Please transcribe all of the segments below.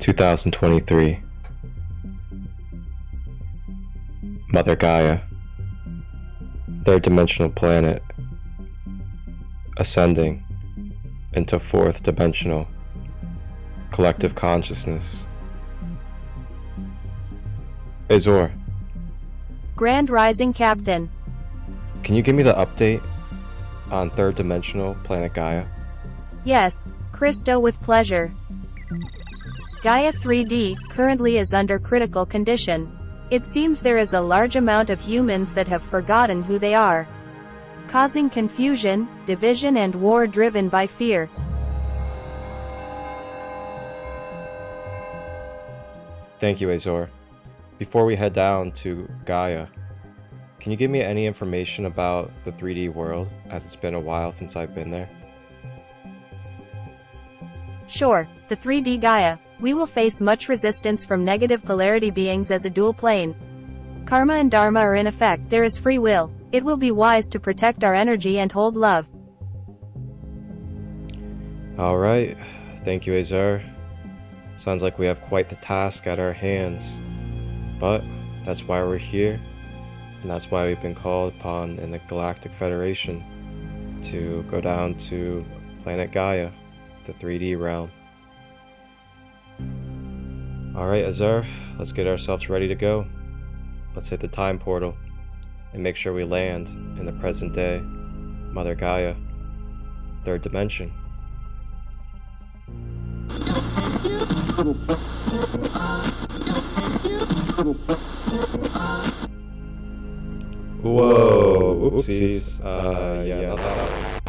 2023. Mother Gaia, third dimensional planet, ascending into fourth dimensional collective consciousness. Azure, Grand Rising Captain. can you give me the update on third dimensional planet Gaia? Yes, Christo, with pleasure. Gaia 3D currently is under critical condition. It seems there is a large amount of humans that have forgotten who they are, causing confusion, division and war driven by fear. Thank you, Azure. Before we head down to Gaia, can you give me any information about the 3D world, as it's been a while since I've been there? Sure, the 3D Gaia. We will face much resistance from negative polarity beings as a dual plane. Karma and Dharma are in effect. There is free will. It will be wise to protect our energy and hold love. Alright, thank you, Azure. Sounds like we have quite the task at our hands. But that's why we're here, and that's why we've been called upon in the Galactic Federation to go down to planet Gaia, the 3D realm. Alright, Azure, let's get ourselves ready to go. Let's hit the time portal and make sure we land in the present day, Mother Gaia, third dimension. Whoa, oopsies. Yeah, not that one.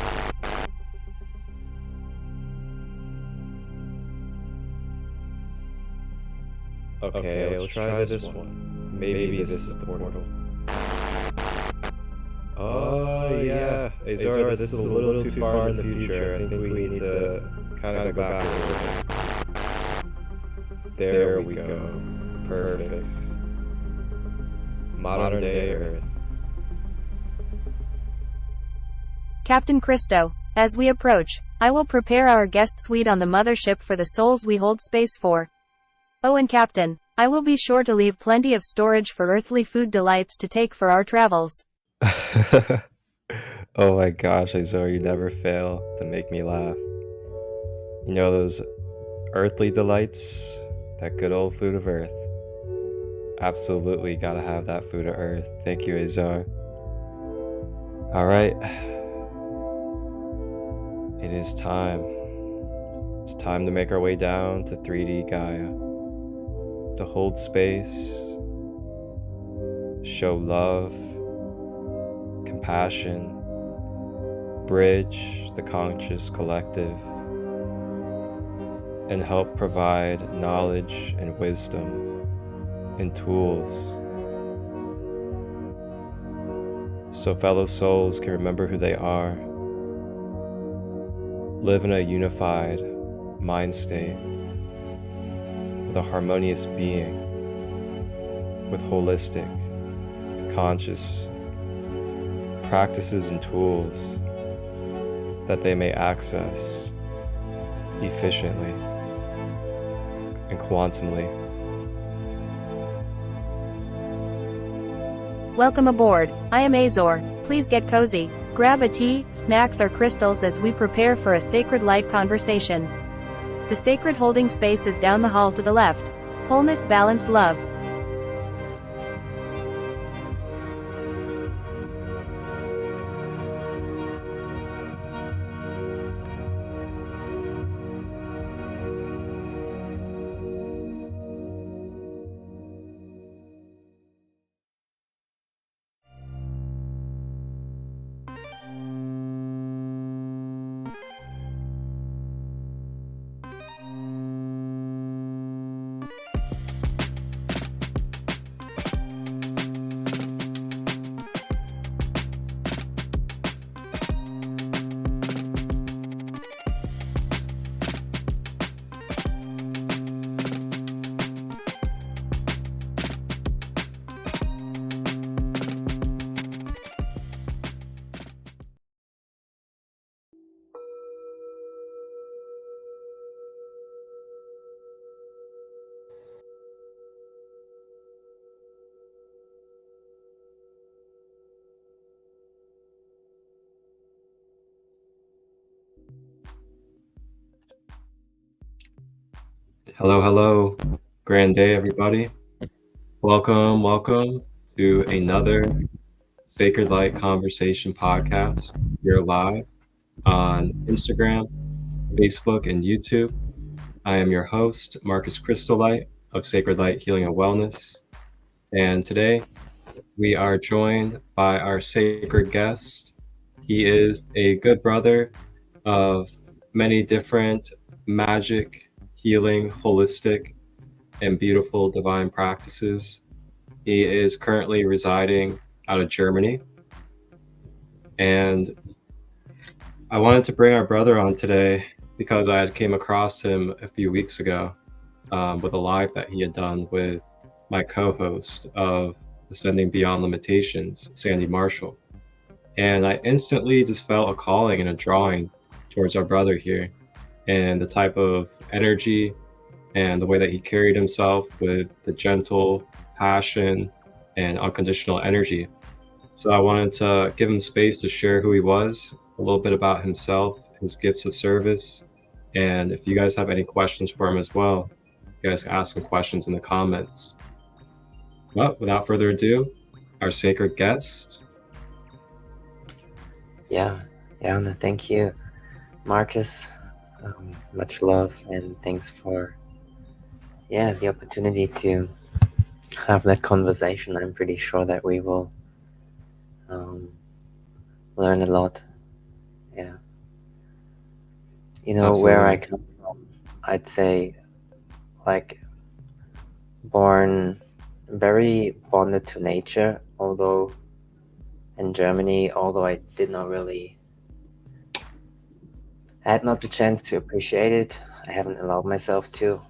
Okay, let's try this one. Maybe this is the portal. Oh yeah, Azure, this is a little too far in the future. I think we need to kind of go back a little bit. There we go. Perfect. Modern day Earth. Captain Christo, as we approach, I will prepare our guest suite on the mothership for the souls we hold space for. Oh, and Captain, I will be sure to leave plenty of storage for earthly food delights to take for our travels. Oh my gosh, Azure, you never fail to make me laugh. You know those earthly delights? That good old food of earth. Absolutely gotta have that food of earth. Thank you, Azure. Alright. It is time. It's time to make our way down to 3D Gaia. To hold space, show love, compassion, bridge the conscious collective, and help provide knowledge and wisdom and tools so fellow souls can remember who they are, live in a unified mind state with a harmonious being, with holistic, conscious practices and tools that they may access efficiently and quantumly. Welcome aboard. I am Azure. Please get cozy. Grab a tea, snacks or crystals as we prepare for a sacred light conversation. The sacred holding space is down the hall to the left. Wholeness, balanced love. Hello. Grand day, everybody. Welcome to another Sacred Light Conversation podcast. We're live on Instagram, Facebook, and YouTube. I am your host, Marcus Christolight of Sacred Light Healing and Wellness. And today we are joined by our sacred guest. He is a good brother of many different magic, healing, holistic, and beautiful divine practices. He is currently residing out of Germany. And I wanted to bring our brother on today because I had came across him a few weeks ago with a live that he had done with my co-host of Ascending Beyond Limitations, Sandy Marshall. And I instantly just felt a calling and a drawing towards our brother here, and the type of energy and the way that he carried himself with the gentle passion and unconditional energy. So I wanted to give him space to share who he was, a little bit about himself, his gifts of service, and if you guys have any questions for him as well, you guys can ask him questions in the comments. But without further ado, our sacred guest. Jarne, thank you, Marcus. Much love and thanks for the opportunity to have that conversation. I'm pretty sure that we will learn a lot. Absolutely. Where I come from, I'd say very bonded to nature, although in Germany, I had not the chance to appreciate it. I haven't allowed myself to,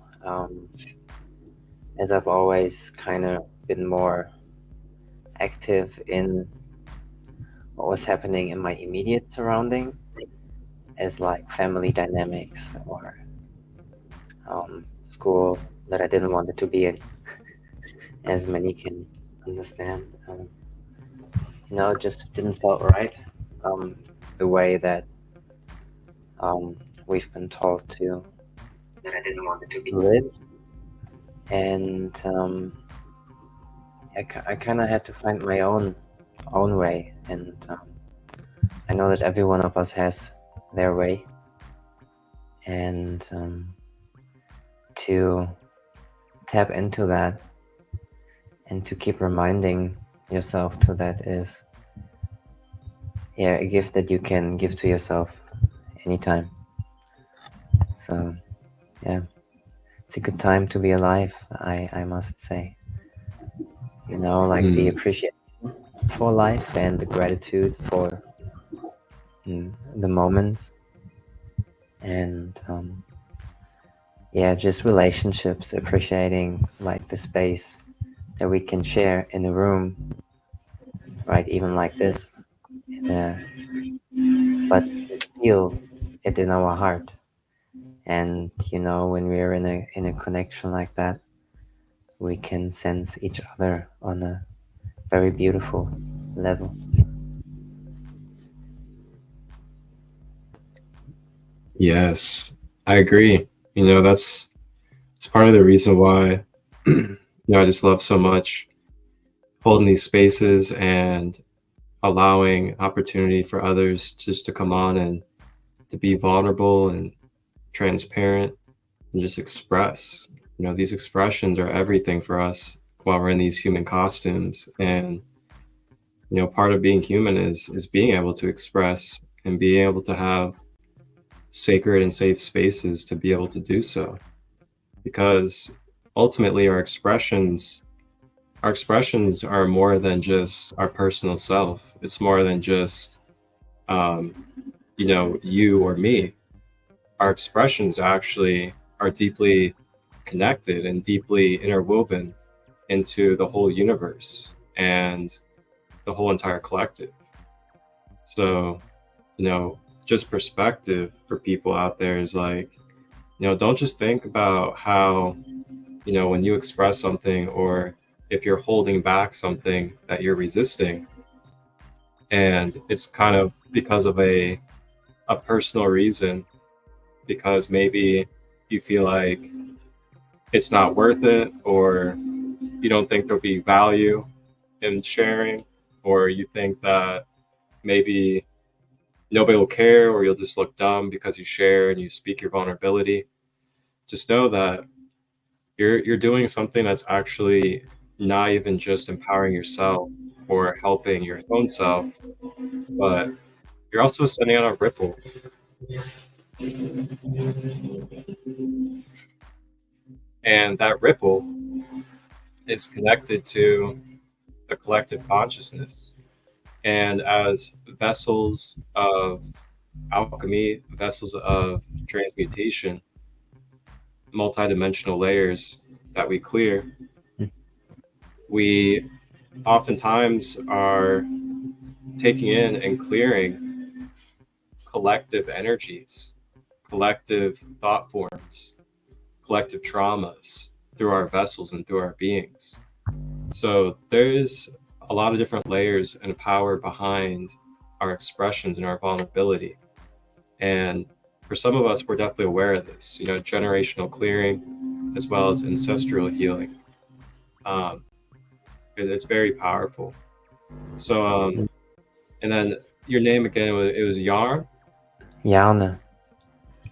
as I've always kind of been more active in what was happening in my immediate surrounding, as like family dynamics or school that I didn't want it to be in, as many can understand. It just didn't feel right, the way that we've been told to that I didn't want it to be. live, and I kind of had to find my own way, and I know that every one of us has their way, and to tap into that and to keep reminding yourself to that is a gift that you can give to yourself anytime. So it's a good time to be alive, I must say. The appreciation for life and the gratitude for the moments, and just relationships, appreciating like the space that we can share in a room, right? Even like this, but feel it in our heart. And when we're in a connection like that, we can sense each other on a very beautiful level. Yes, I agree. That's part of the reason why I just love so much holding these spaces and allowing opportunity for others just to come on and to be vulnerable and transparent and just express. These expressions are everything for us while we're in these human costumes. And part of being human is being able to express and being able to have sacred and safe spaces to be able to do so, because ultimately our expressions are more than just our personal self. It's more than just you or me. Our expressions actually are deeply connected and deeply interwoven into the whole universe and the whole entire collective. So just perspective for people out there is like, don't just think about how when you express something, or if you're holding back something that you're resisting, and it's kind of because of a personal reason, because maybe you feel like it's not worth it, or you don't think there'll be value in sharing, or you think that maybe nobody will care, or you'll just look dumb because you share and you speak your vulnerability, just know that you're doing something that's actually not even just empowering yourself or helping your own self, but you're also sending out a ripple. And that ripple is connected to the collective consciousness. And as vessels of alchemy, vessels of transmutation, multidimensional layers that we clear, we oftentimes are taking in and clearing collective energies, collective thought forms, collective traumas through our vessels and through our beings. So there is a lot of different layers and power behind our expressions and our vulnerability. And for some of us, we're definitely aware of this, generational clearing as well as ancestral healing. It's very powerful. So, and then your name again, it was Yarn? Jarne.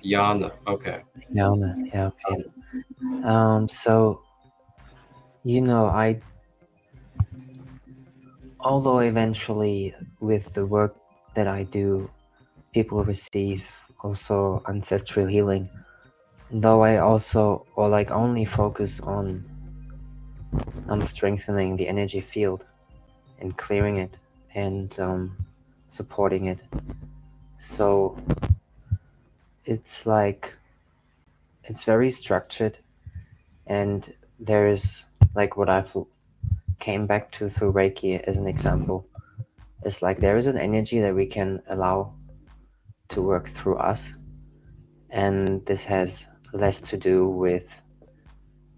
Yana, okay. Jarne, yeah, vielen. So, although eventually with the work that I do, people receive also ancestral healing, though I also only focus on strengthening the energy field and clearing it and supporting it. So it's very structured, and there's what I've came back to through Reiki as an example. It's there is an energy that we can allow to work through us, and this has less to do with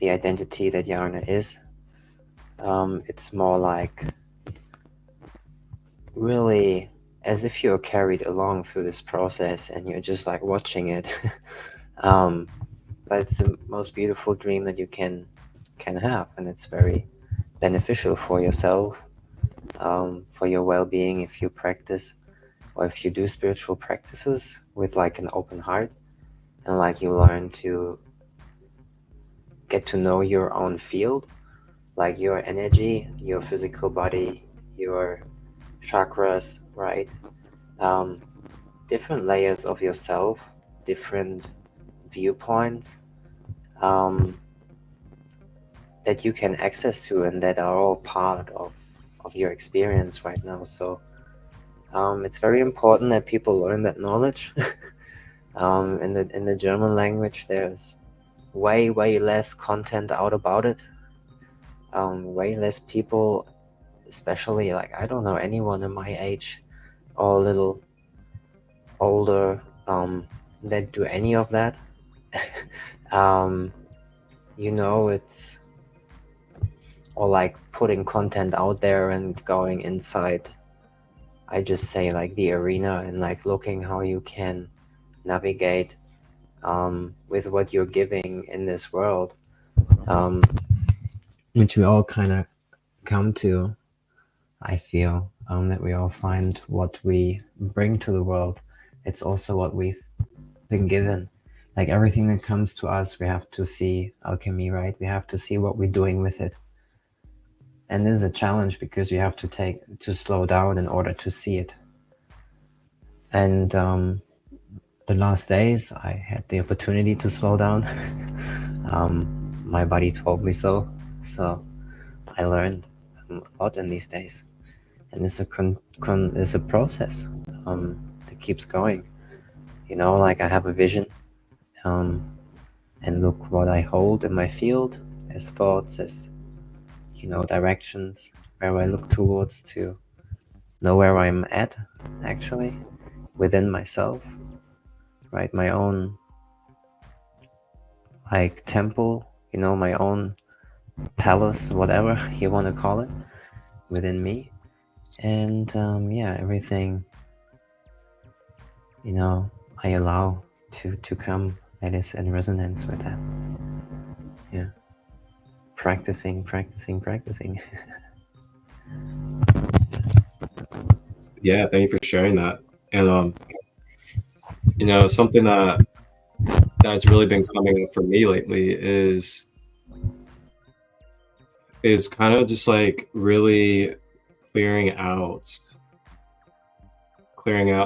the identity that Jarne is. It's more really as if you're carried along through this process and you're just watching it. But it's the most beautiful dream that you can have, and it's very beneficial for yourself, for your well-being if you practice, or if you do spiritual practices with an open heart, and you learn to get to know your own field, your energy, your physical body, your chakras, right? Different layers of yourself, different viewpoints that you can access to, and that are all part of your experience right now. So it's very important that people learn that knowledge. In the German language, there's way less content out about it. Way less people, especially I don't know anyone in my age or a little older, that do any of that. It's or putting content out there and going inside, I just say the arena, and looking how you can navigate with what you're giving in this world, which we all kind of come to. I feel that we all find what we bring to the world. It's also what we've been given. Everything that comes to us, we have to see alchemy, right? We have to see what we're doing with it. And this is a challenge because you have to slow down in order to see it. And the last days, I had the opportunity to slow down. My body told me so. So I learned a lot in these days. And it's a process that keeps going. I have a vision, and look what I hold in my field as thoughts, as directions where I look towards to know where I'm at, actually, within myself, right? My own temple, my own palace, whatever you want to call it, within me. And everything I allow to come that is in resonance with that. yeah, practicing. Yeah, thank you for sharing that. And something that's really been coming up for me lately is kind of just like really clearing out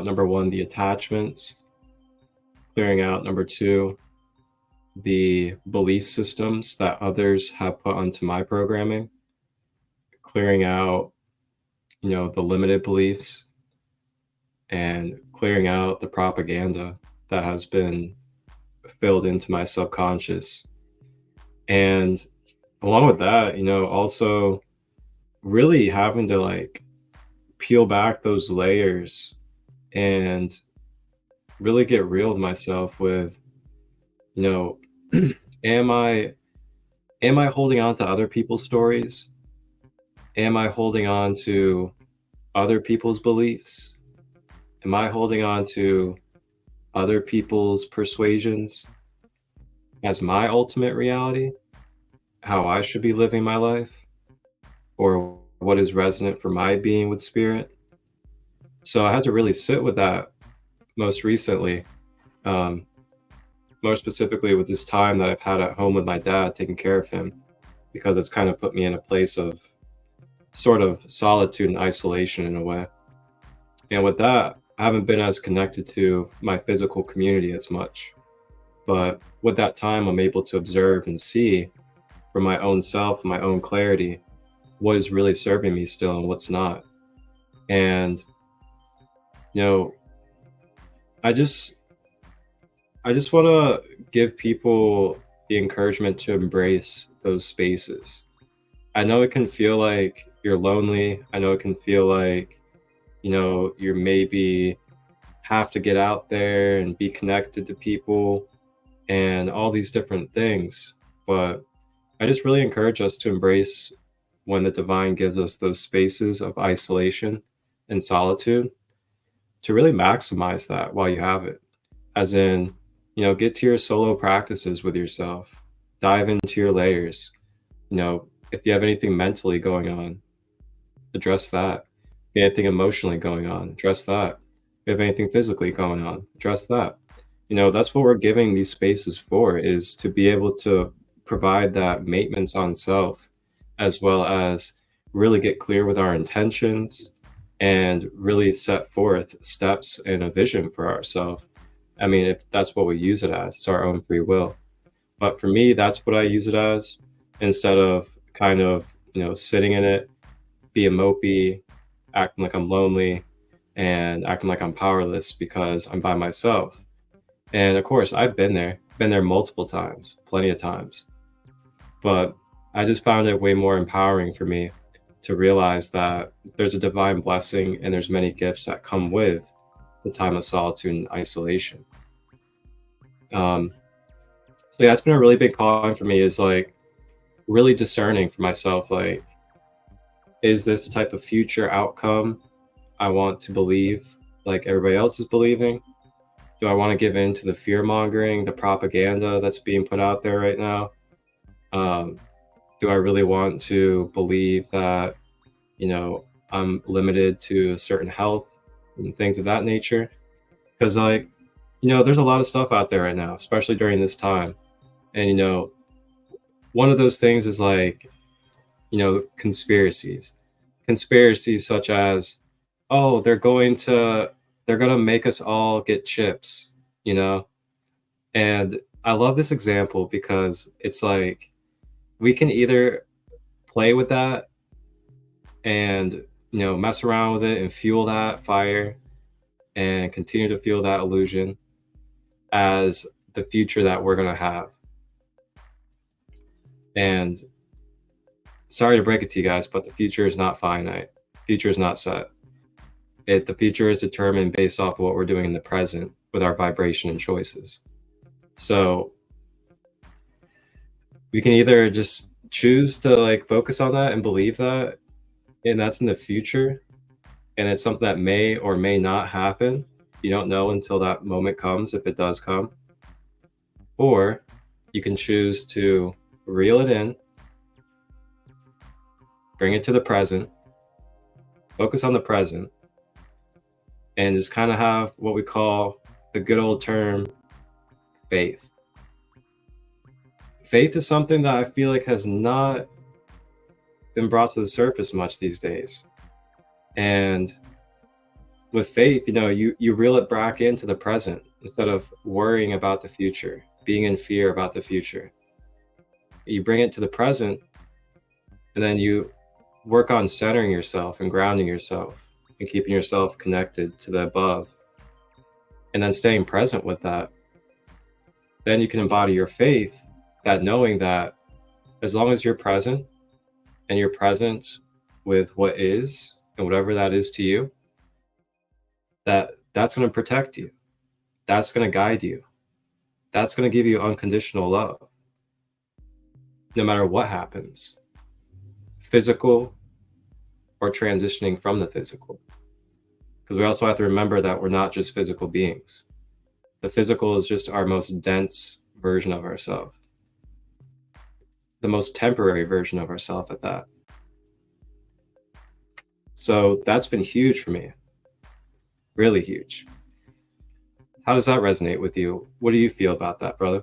number one, the attachments, clearing out number two, the belief systems that others have put onto my programming, clearing out the limited beliefs, and clearing out the propaganda that has been filled into my subconscious. And along with that, also really having to like peel back those layers and really get real with myself with, am I holding on to other people's stories? Am I holding on to other people's beliefs? Am I holding on to other people's persuasions as my ultimate reality? How I should be living my life? Or what is resonant for my being with spirit? So I had to really sit with that most recently, more specifically with this time that I've had at home with my dad, taking care of him, because it's kind of put me in a place of sort of solitude and isolation in a way. And with that, I haven't been as connected to my physical community as much. But with that time, I'm able to observe and see for my own self, my own clarity, what is really serving me still and what's not. And, I just want to give people the encouragement to embrace those spaces. I know it can feel like you're lonely. I know it can feel like, you maybe have to get out there and be connected to people and all these different things. But I just really encourage us to embrace when the divine gives us those spaces of isolation and solitude, to really maximize that while you have it. As in, get to your solo practices with yourself, dive into your layers. If you have anything mentally going on, address that. If you have anything emotionally going on, address that. If you have anything physically going on, address that. That's what we're giving these spaces for, is to be able to provide that maintenance on self, as well as really get clear with our intentions and really set forth steps and a vision for ourselves. I mean, if that's what we use it as, it's our own free will. But for me, that's what I use it as, instead of kind of, sitting in it, being mopey, acting like I'm lonely, and acting like I'm powerless because I'm by myself. And of course, I've been there multiple times, plenty of times. But I just found it way more empowering for me to realize that there's a divine blessing and there's many gifts that come with the time of solitude and isolation. So yeah, it's been a really big calling for me, is like really discerning for myself, like, is this the type of future outcome I want to believe like everybody else is believing? Do I want to give in to the fear mongering, the propaganda that's being put out there right now? Do I really want to believe that, I'm limited to certain health and things of that nature? Because there's a lot of stuff out there right now, especially during this time. And, one of those things is like, conspiracies such as, oh, they're going to make us all get chips, and I love this example because it's like, we can either play with that and, mess around with it and fuel that fire and continue to fuel that illusion as the future that we're going to have. And sorry to break it to you guys, but the future is not finite. The future is not set. The future is determined based off of what we're doing in the present with our vibration and choices. So we can either just choose to like focus on that and believe that, and that's in the future, and it's something that may or may not happen. You don't know until that moment comes, if it does come. Or you can choose to reel it in, bring it to the present, focus on the present, and just kind of have what we call the good old term faith. Faith is something that I feel like has not been brought to the surface much these days. And with faith, you reel it back into the present instead of worrying about the future, being in fear about the future. You bring it to the present, and then you work on centering yourself and grounding yourself and keeping yourself connected to the above, and then staying present with that. Then you can embody your faith, that knowing that as long as you're present and you're present with what is and whatever that is to you, that's going to protect you. That's going to guide you. That's going to give you unconditional love. No matter what happens, physical or transitioning from the physical. Because we also have to remember that we're not just physical beings. The physical is just our most dense version of ourselves. The most temporary version of ourselves at that. So that's been huge for me. Really huge. How does that resonate with you? What do you feel about that, brother?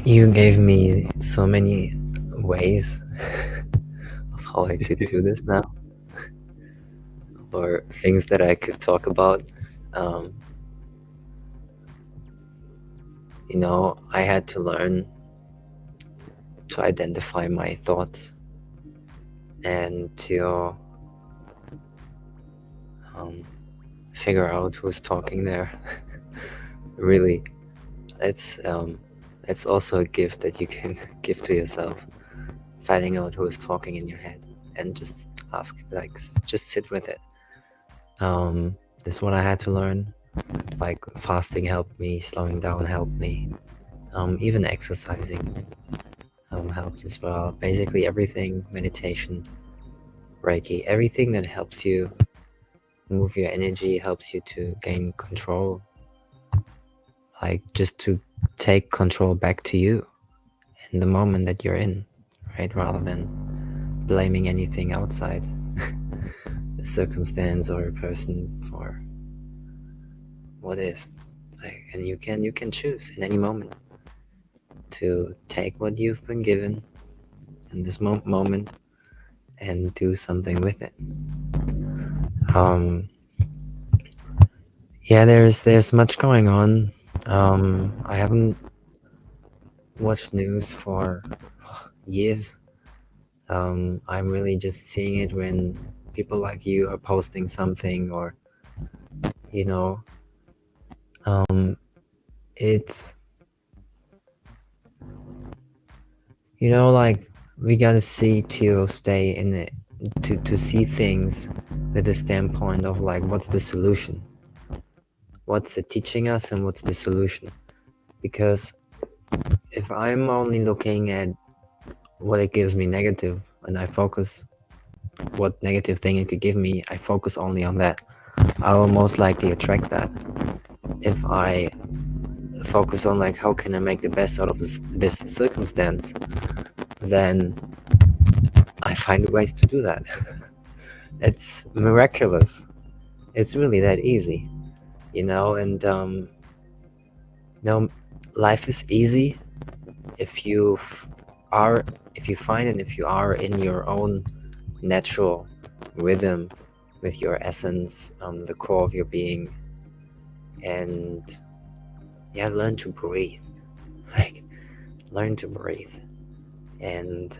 You gave me so many ways of how I could do this now, or things that I could talk about. I had to learn to identify my thoughts and to figure out who's talking there. Really, it's also a gift that you can give to yourself, finding out who is talking in your head and just just sit with it. This is what I had to learn. Like fasting helped me, slowing down helped me, even exercising helped as well. Basically everything, meditation, reiki, everything that helps you move your energy, helps you to gain control, like just to take control back to you in the moment that you're in, right? Rather than blaming anything outside a circumstance or a person for what is. And you can choose in any moment to take what you've been given in this moment and do something with it. There's much going on. I haven't watched news for years. I'm really just seeing it when people like you are posting something, or it's like we gotta see to stay in it, to see things with a standpoint of like, what's the solution, what's it teaching us, and what's the solution. Because if I'm only looking at what it gives me negative, and I focus what negative thing it could give me, I focus only on that, I will most likely attract that. If I focus on like, how can I make the best out of this circumstance, then I find ways to do that. It's miraculous. It's really that easy, and life is easy if you find, and if you are in your own natural rhythm with your essence, the core of your being, and learn to breathe. Learn to breathe and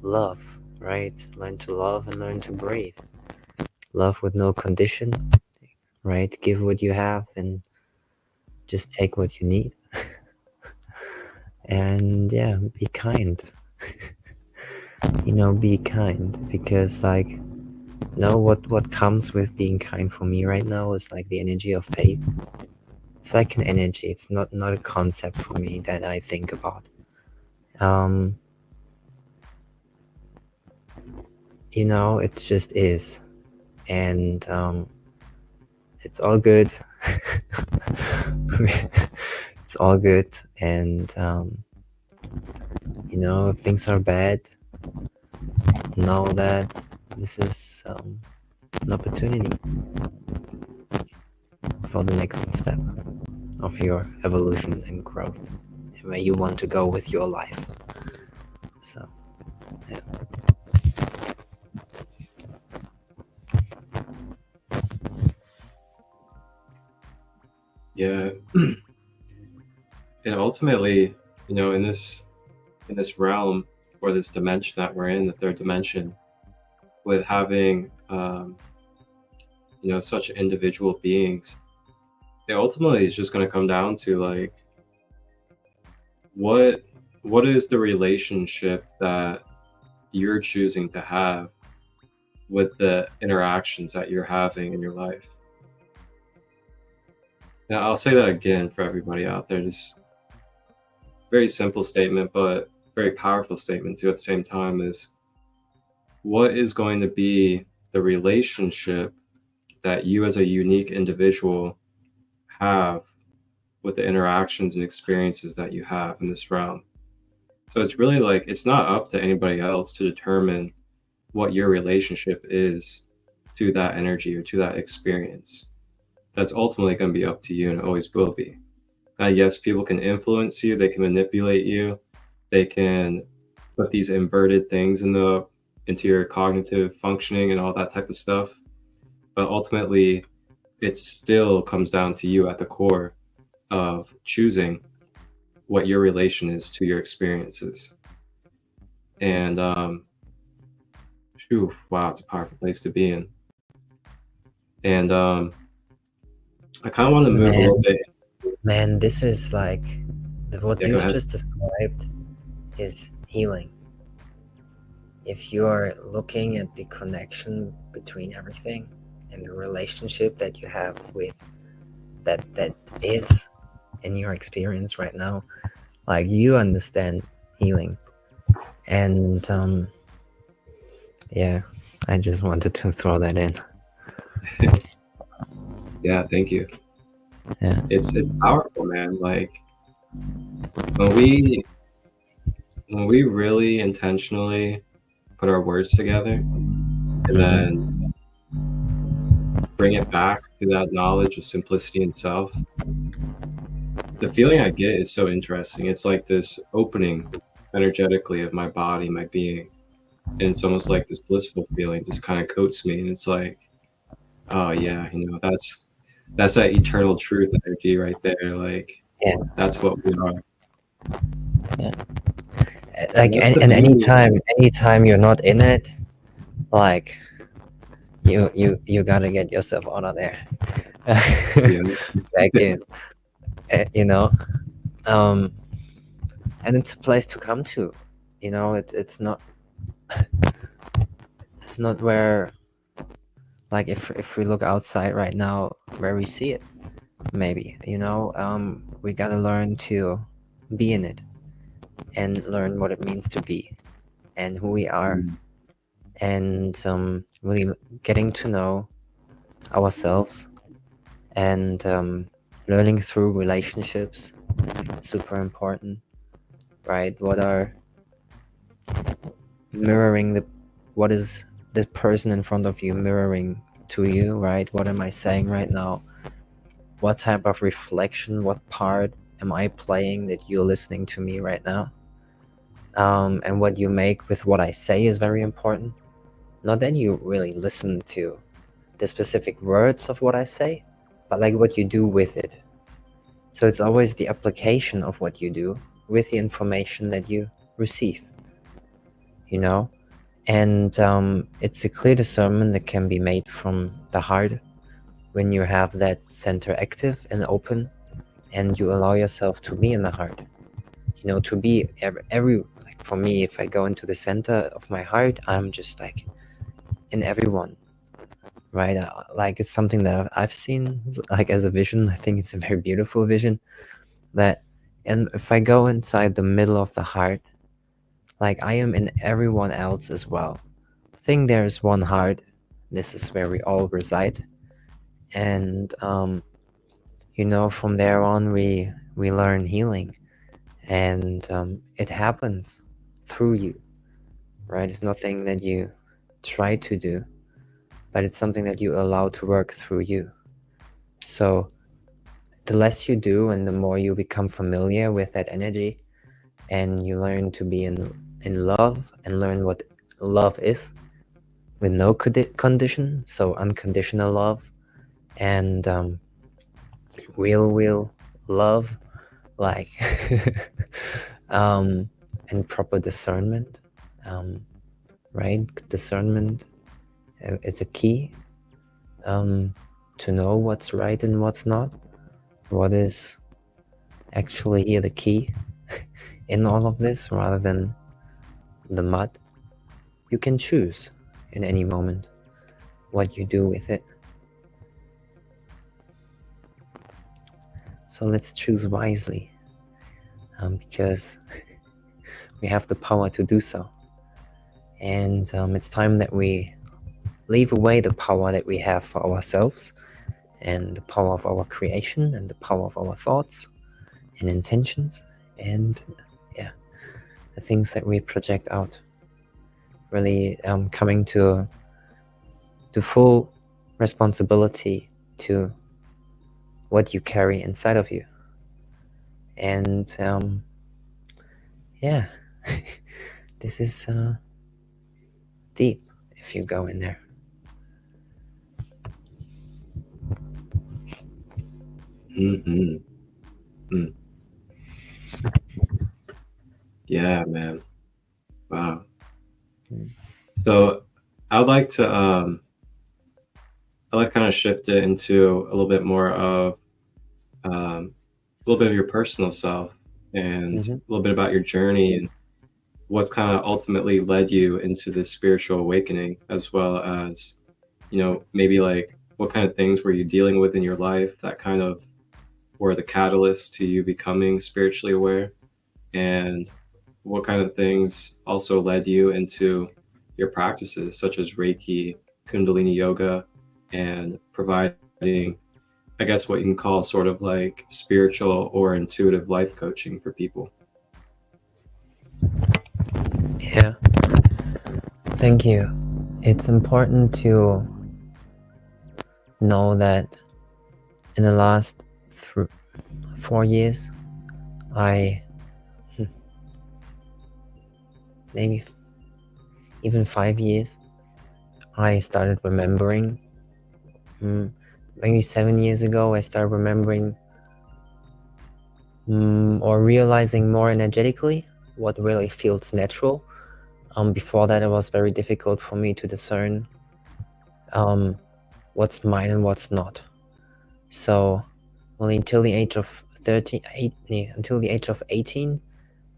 love, right? Learn to love and learn to breathe. Love with no condition, right? Give what you have and just take what you need. And be kind. Be kind, because what comes with being kind for me right now is like the energy of faith. It's like an energy. It's not a concept for me that I think about. It just is. and it's all good. It's all good, and if things are bad, know that this is an opportunity for the next step of your evolution and growth, and where you want to go with your life. So, yeah. Yeah. And ultimately, in this realm or this dimension that we're in, the third dimension, with having such individual beings, it ultimately is just going to come down to like what is the relationship that you're choosing to have with the interactions that you're having in your life. Now, I'll say that again for everybody out there. Just very simple statement, but very powerful statement too at the same time, is what is going to be the relationship that you as a unique individual have with the interactions and experiences that you have in this realm. So it's really like, it's not up to anybody else to determine what your relationship is to that energy or to that experience. That's ultimately going to be up to you, and it always will be. Now, yes, people can influence you, they can manipulate you, they can put these inverted things into your cognitive functioning and all that type of stuff. But ultimately, it still comes down to you at the core of choosing what your relation is to your experiences. And wow, it's a powerful place to be in. And I kind of want to move a little bit. Man, this is like what you've just described is healing. If you are looking at the connection between everything and the relationship that you have with that is in your experience right now, like, you understand healing. And yeah, I just wanted to throw that in. Yeah, thank you. Yeah, it's powerful, man. Like, when we really intentionally put our words together and then bring it back to that knowledge of simplicity and self, the feeling I get is so interesting. It's like this opening energetically of my body, my being, and it's almost like this blissful feeling just kind of coats me, and it's like, oh yeah, that's that eternal truth energy right there. Like, yeah, that's what we are. yeah. Like, That's the and beauty. anytime you're not in it, like, you gotta get yourself out of there. Back in. And it's a place to come to. It's not where, like, if we look outside right now, where we see it, maybe, we gotta learn to be in it and learn what it means to be and who we are, and really getting to know ourselves, and learning through relationships, super important, right? What are mirroring what is the person in front of you mirroring to you, right? What am I saying right now? What type of reflection, what part am I playing that you're listening to me right now? And what you make with what I say is very important. Not that you really listen to the specific words of what I say, but like what you do with it. So it's always the application of what you do with the information that you receive, and it's a clear discernment that can be made from the heart when you have that center active and open, and you allow yourself to be in the heart, to be every like, for me, if I go into the center of my heart, I'm just like in everyone, right? Like, it's something that I've seen, like, as a vision. I think it's a very beautiful vision, and if I go inside the middle of the heart, like, I am in everyone else as well. I think there's one heart This is where we all reside. And from there on we learn healing, and it happens through you, right? It's nothing that you try to do, but it's something that you allow to work through you. So the less you do and the more you become familiar with that energy, and you learn to be in love and learn what love is with no condition, so unconditional love, and real love, like and proper discernment, right? Discernment is a key to know what's right and what's not, what is actually here the key in all of this, rather than the mud. You can choose in any moment what you do with it. So let's choose wisely, because we have the power to do so. And it's time that we leave away the power that we have for ourselves, and the power of our creation, and the power of our thoughts and intentions, and the things that we project out. Really coming to full responsibility to what you carry inside of you. And this is deep if you go in there. Yeah, man. Wow. So I would like to kind of shift it into a little bit more of a little bit of your personal self, and a little bit about your journey and what kind of ultimately led you into this spiritual awakening, as well as, maybe like what kind of things were you dealing with in your life that kind of were the catalyst to you becoming spiritually aware, and what kind of things also led you into your practices such as Reiki, Kundalini yoga, and providing, I guess, what you can call sort of like spiritual or intuitive life coaching for people. Yeah, thank you. It's important to know that in the last 4 years, maybe even 5 years, I started remembering. Maybe 7 years ago, I started remembering or realizing more energetically what really feels natural. Before that, it was very difficult for me to discern what's mine and what's not. So only until the age of 18,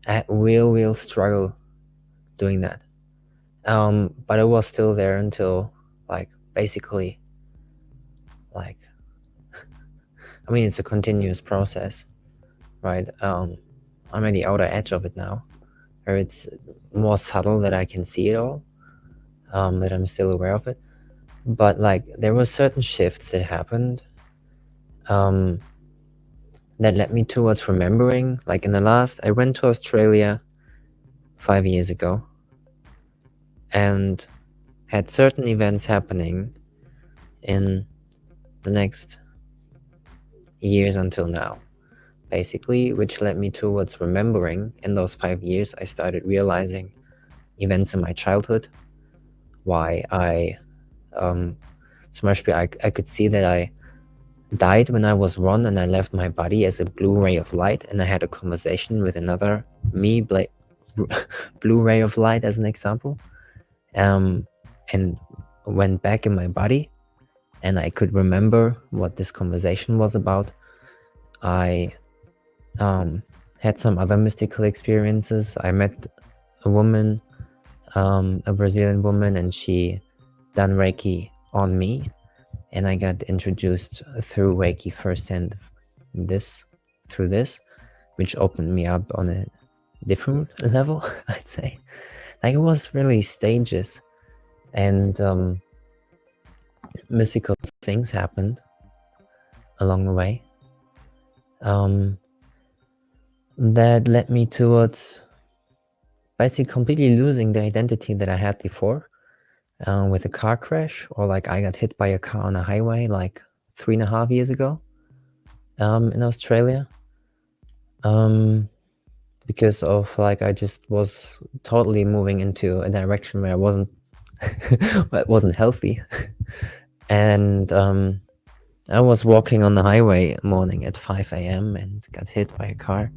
I had real struggle doing that. But it was still there until basically it's a continuous process, right? I'm at the outer edge of it now, where it's more subtle that I can see it all, that I'm still aware of it. But there were certain shifts that happened that led me towards remembering. Like in the last, I went to Australia 5 years ago and had certain events happening in the next years until now, basically, which led me towards remembering. In those 5 years, I started realizing events in my childhood, why I I could see that I died when I was 1, and I left my body as a blue ray of light, and I had a conversation with another me, blue ray of light as an example, and went back in my body, and I could remember what this conversation was about. I had some other mystical experiences. I met a woman, a Brazilian woman, and she done Reiki on me, and I got introduced through Reiki firsthand through this, which opened me up on a different level, I'd say. It was really stages, and mystical things happened along the way that led me towards basically completely losing the identity that I had before with a car crash, or like I got hit by a car on a highway like 3.5 years ago in Australia. Because of like I just was totally moving into a direction where I wasn't it wasn't healthy. And I was walking on the highway morning at 5 a.m. and got hit by a car.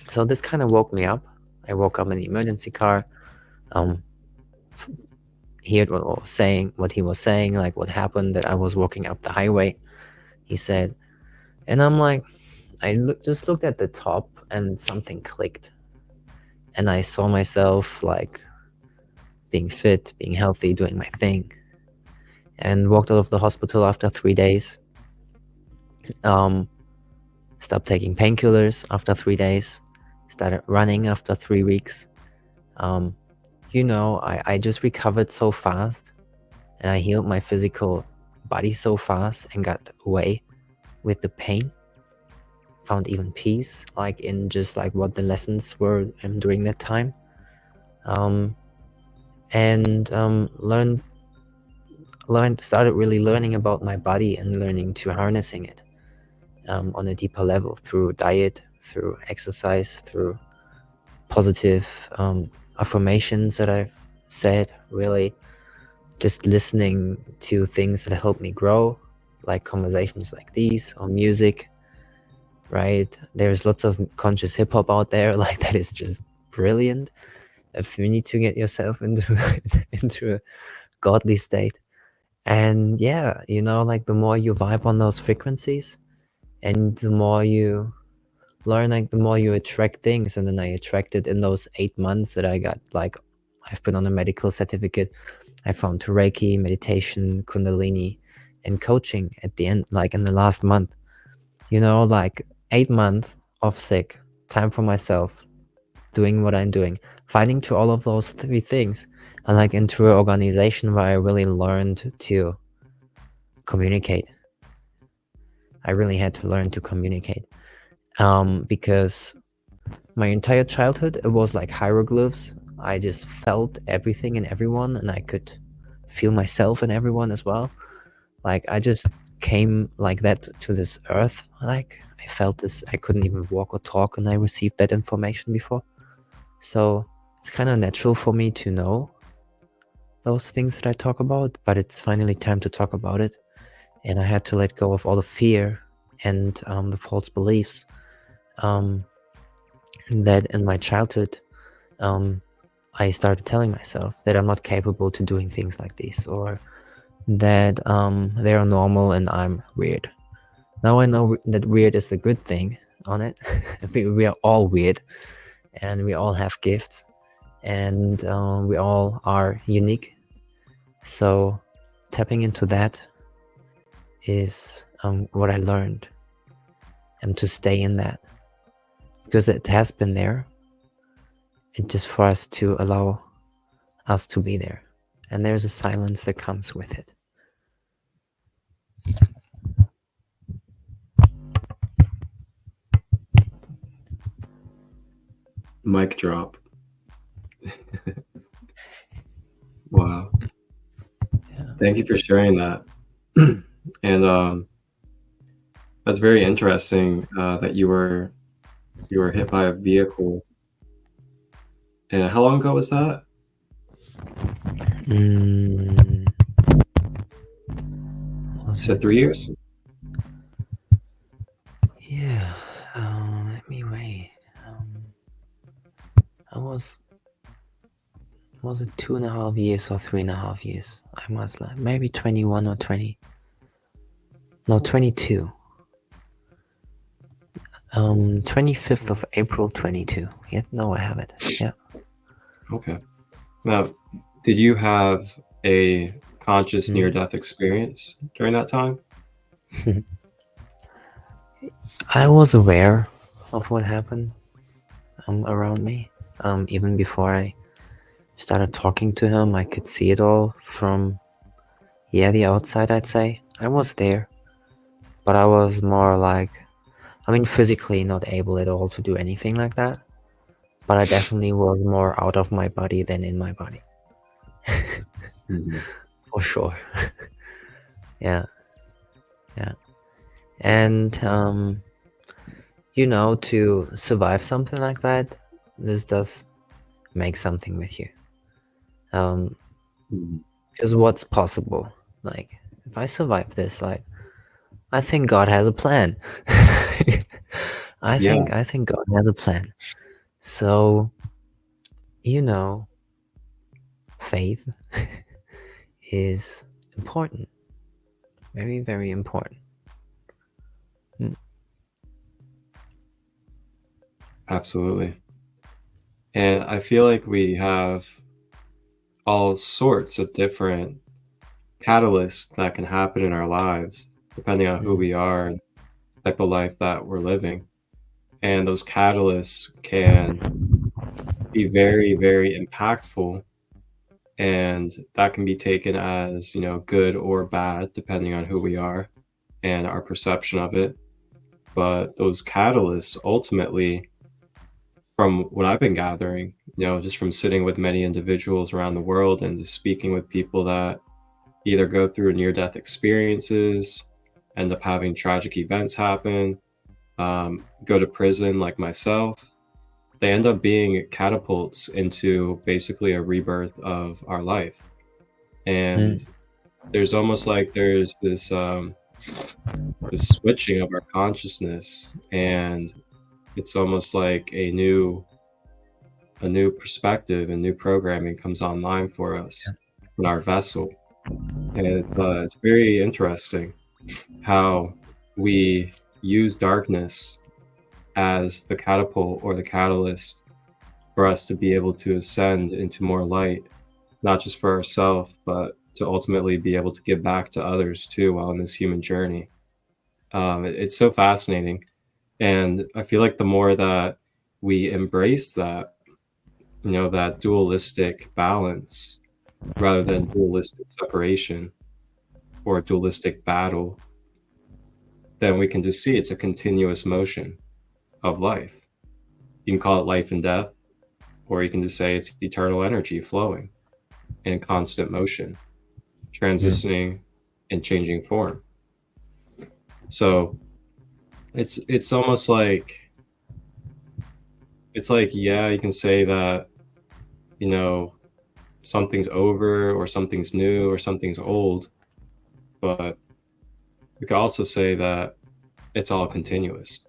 So this kind of woke me up. I woke up in the emergency car, heard what he was saying, like what happened, that I was walking up the highway, he said. And I'm like, I just looked at the top and something clicked. And I saw myself like being fit, being healthy, doing my thing. And walked out of the hospital after 3 days. Stopped taking painkillers after 3 days. Started running after 3 weeks. I just recovered so fast. And I healed my physical body so fast and got away with the pain. Found even peace, like in just like what the lessons were during that time. Started really learning about my body and learning to harnessing it on a deeper level through diet, through exercise, through positive affirmations that I've said, really just listening to things that help me grow, like conversations like these, or music, right? There's lots of conscious hip-hop out there, like that is just brilliant if you need to get yourself into a godly state. And yeah, like the more you vibe on those frequencies and the more you learn, like the more you attract things. And then I attracted in those 8 months that I got, like I've been on a medical certificate, I found reiki, meditation, kundalini, and coaching at the end, like in the last month. Like 8 months of sick time for myself, doing what I'm doing, finding to all of those 3 things, and like into an organization where I really learned to communicate. I really had to learn to communicate because my entire childhood, it was like hieroglyphs. I just felt everything and everyone, and I could feel myself and everyone as well. Like I just came like that to this earth. Like I felt this, I couldn't even walk or talk, and I received that information before. So it's kind of natural for me to know those things that I talk about, but it's finally time to talk about it. And I had to let go of all the fear and the false beliefs that in my childhood I started telling myself that I'm not capable to doing things like this, or that they are normal and I'm weird. Now I know that weird is the good thing on it. We are all weird, and we all have gifts, and we all are unique. So tapping into that is what I learned, and to stay in that, because it has been there. It's just for us to allow us to be there, and there's a silence that comes with it. Mic drop. Wow. Yeah. Thank you for sharing that. And that's very interesting that you were hit by a vehicle. And how long ago was that? You said 3 years? Yeah. Let me wait. I was it 2.5 years or 3.5 years? I was like maybe 21 or 20. No, 22. 25th of April 22. Yeah, no, I have it. Yeah. Okay. Now, did you have a conscious near-death experience during that time? I was aware of what happened around me. Even before I started talking to him, I could see it all from Yeah, the outside, I'd say. I was there, but I was more like, I mean, physically not able at all to do anything like that, but I definitely was more out of my body than in my body. For sure. Yeah, yeah. And, to survive something like that, this does make something with you. Because what's possible? Like, if I survive this, like, I think God has a plan. I Yeah, think God has a plan. So, faith is important. Very, very important. absolutely. And I feel like we have all sorts of different catalysts that can happen in our lives, depending on who we are and type of life that we're living. And those catalysts can be very, very impactful. And that can be taken as, good or bad, depending on who we are and our perception of it. But those catalysts ultimately, from what I've been gathering, just from sitting with many individuals around the world and just speaking with people that either go through near death experiences, end up having tragic events happen, go to prison like myself, they end up being catapults into basically a rebirth of our life. And there's almost like there's this switching of our consciousness, and it's almost like a new perspective and new programming comes online for us in our vessel. And it's very interesting how we use darkness as the catapult or the catalyst for us to be able to ascend into more light, not just for ourselves, but to ultimately be able to give back to others too while on this human journey. It's so fascinating. And I feel like the more that we embrace that, that dualistic balance rather than dualistic separation or dualistic battle, then we can just see it's a continuous motion of life. You can call it life and death, or you can just say it's eternal energy flowing in constant motion, transitioning and changing form. So it's almost like, yeah, you can say that, something's over or something's new or something's old, but we could also say that it's all continuous,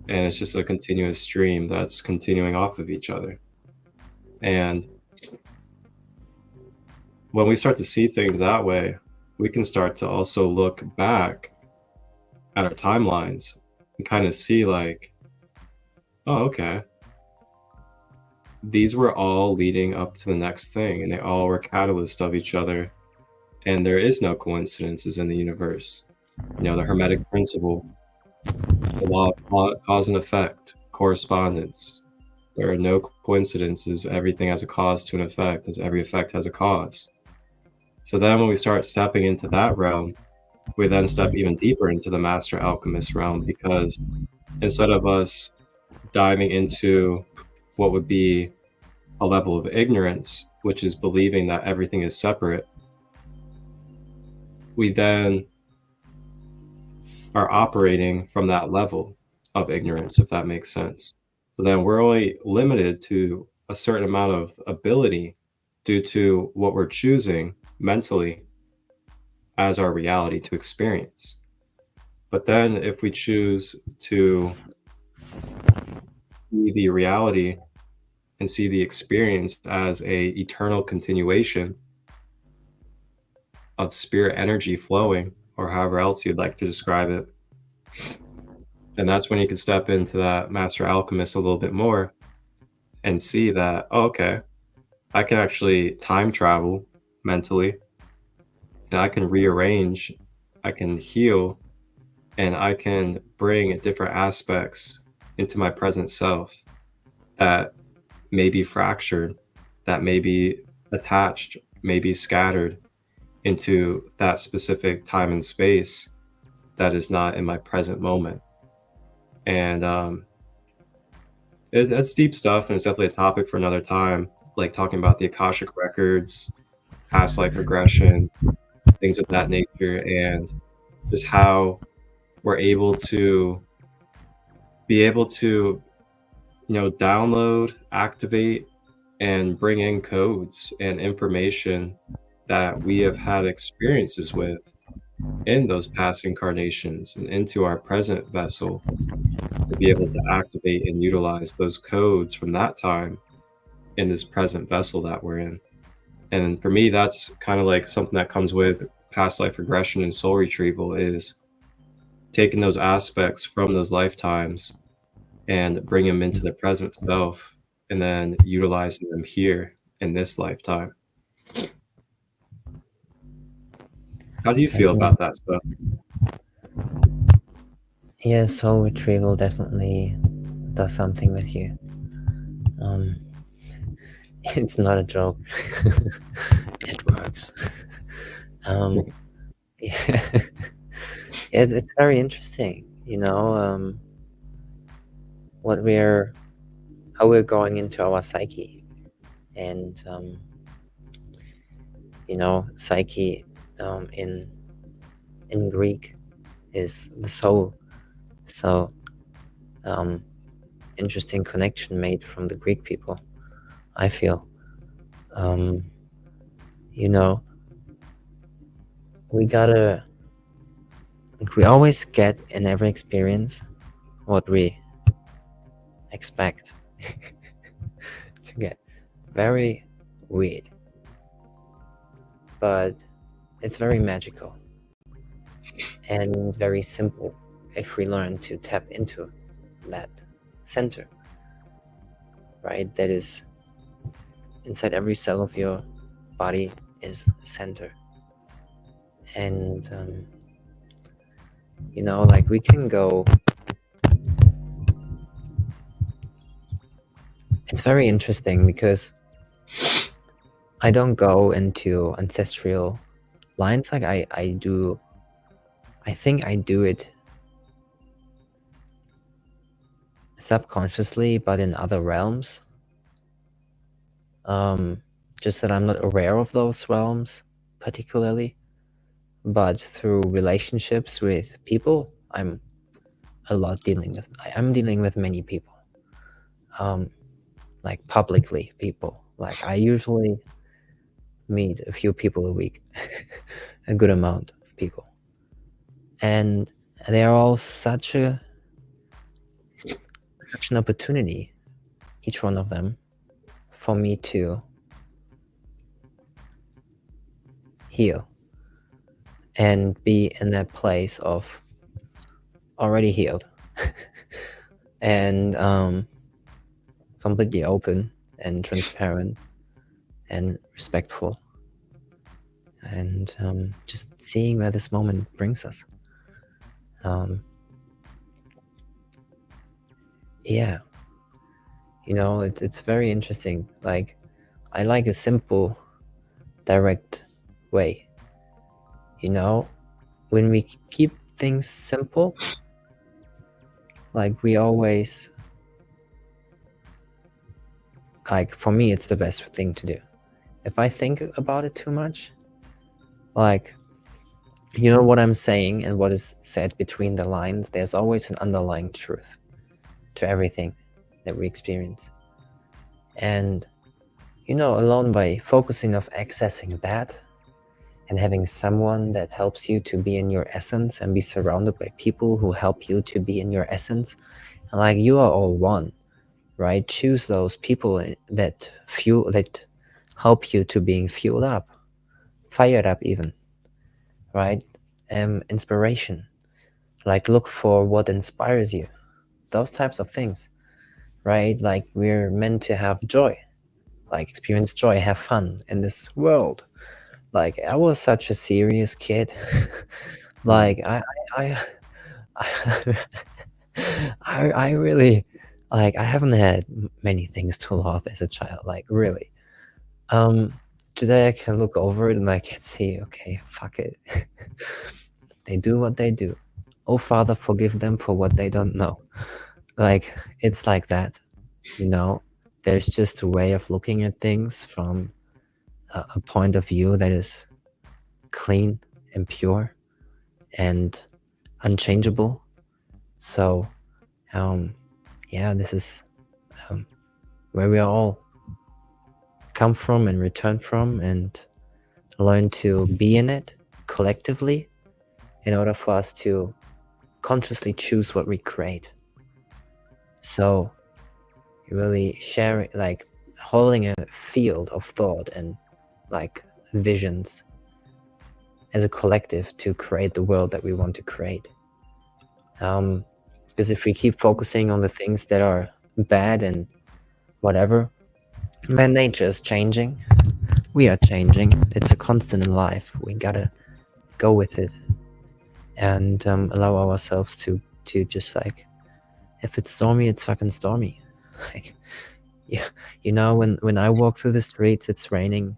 and it's just a continuous stream that's continuing off of each other. And when we start to see things that way, we can start to also look back at our timelines and kind of see like, oh, okay, these were all leading up to the next thing, and they all were catalysts of each other, and there is no coincidences in the universe. The Hermetic principle, the law of cause and effect, correspondence. There are no coincidences. Everything has a cause to an effect, as every effect has a cause. So then when we start stepping into that realm, we then step even deeper into the master alchemist realm, because instead of us diving into what would be a level of ignorance, which is believing that everything is separate, we then are operating from that level of ignorance, if that makes sense. So then we're only limited to a certain amount of ability due to what we're choosing mentally as our reality to experience. But then if we choose to see the reality and see the experience as a eternal continuation of spirit energy flowing, or however else you'd like to describe it, then that's when you can step into that master alchemist a little bit more and see that, oh, okay, I can actually time travel mentally, and I can rearrange, I can heal, and I can bring different aspects into my present self that may be fractured, that may be attached, may be scattered, into that specific time and space that is not in my present moment. And it's deep stuff, and it's definitely a topic for another time, like talking about the Akashic records, past life regression, things of that nature, and just how we're able to download, activate, and bring in codes and information that we have had experiences with in those past incarnations and into our present vessel, to be able to activate and utilize those codes from that time in this present vessel that we're in. And for me, that's kind of like something that comes with past life regression and soul retrieval, is taking those aspects from those lifetimes and bring them into the present self, and then utilizing them here in this lifetime. How do you feel about that stuff? Yeah, soul retrieval definitely does something with you. It's not a joke. It works. Yeah. It's very interesting, how we're going into our psyche. And psyche in Greek is the soul. So interesting connection made from the Greek people, I feel. We always get in every experience what we expect to get. Very weird, but it's very magical and very simple if we learn to tap into that center, right? That is inside every cell of your body is a center. And like we can go. It's very interesting because I don't go into ancestral lines like I do. I think I do it subconsciously, but in other realms. Just that I'm not aware of those realms particularly, but through relationships with people, I'm dealing with many people. Like publicly people. Like I usually meet a few people a week, a good amount of people. And they are all such an opportunity, each one of them, for me to heal and be in that place of already healed and completely open and transparent and respectful, and just seeing where this moment brings us. Yeah, it's very interesting. Like I like a simple, direct way. When we keep things simple, like we always, like for me, it's the best thing to do. If I think about it too much, like, what I'm saying and what is said between the lines, there's always an underlying truth to everything that we experience. And, alone by focusing of accessing that and having someone that helps you to be in your essence and be surrounded by people who help you to be in your essence, like you are all one, right? Choose those people that help you to being fueled up, fired up even, right? Inspiration, like look for what inspires you, those types of things, right? Like we're meant to have joy, like experience joy, have fun in this world. Like I was such a serious kid. Like I really, like I haven't had many things to love as a child, like really. today I can look over it and I can see, okay, fuck it. They do what they do. Oh, Father, forgive them for what they don't know. Like, it's like that, you know? There's just a way of looking at things from a point of view that is clean and pure and unchangeable. So, yeah, this is where we all come from and return from, and learn to be in it collectively in order for us to consciously choose what we create. So really sharing, like holding a field of thought and like visions as a collective to create the world that we want to create. Because if we keep focusing on the things that are bad and whatever, man, nature is changing. We are changing. It's a constant in life. We gotta go with it and allow ourselves to just like, if it's stormy, it's fucking stormy. Like, yeah, you know, when I walk through the streets, it's raining.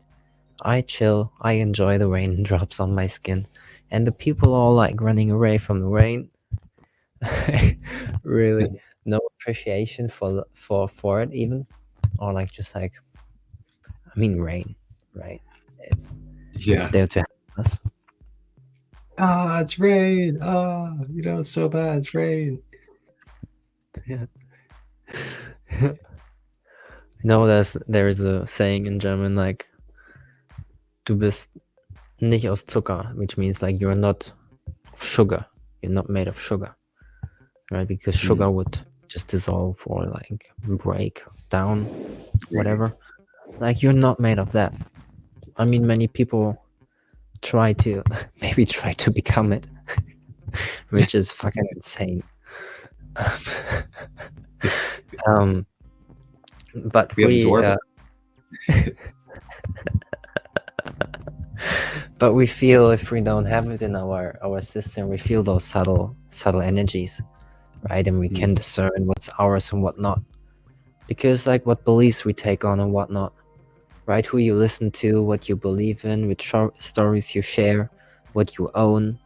I chill. I enjoy the raindrops on my skin, and the people all like running away from the rain. Really, no appreciation for it even, or like just like, I mean, rain, right? It's Yeah. there to help us. Ah, it's rain. Ah, it's so bad. It's rain. Yeah. No, there is a saying in German like, "Du bist nicht aus Zucker," which means like you're not of sugar. You're not made of sugar, right? Because sugar would just dissolve or like break down, whatever. Like, you're not made of that. I mean, many people try to become it, which is fucking insane. But We absorb but we feel, if we don't have it in our system, we feel those subtle energies, right? And we can discern what's ours and what not, because like what beliefs we take on and whatnot, right? Who you listen to, what you believe in, which stories you share, what you own,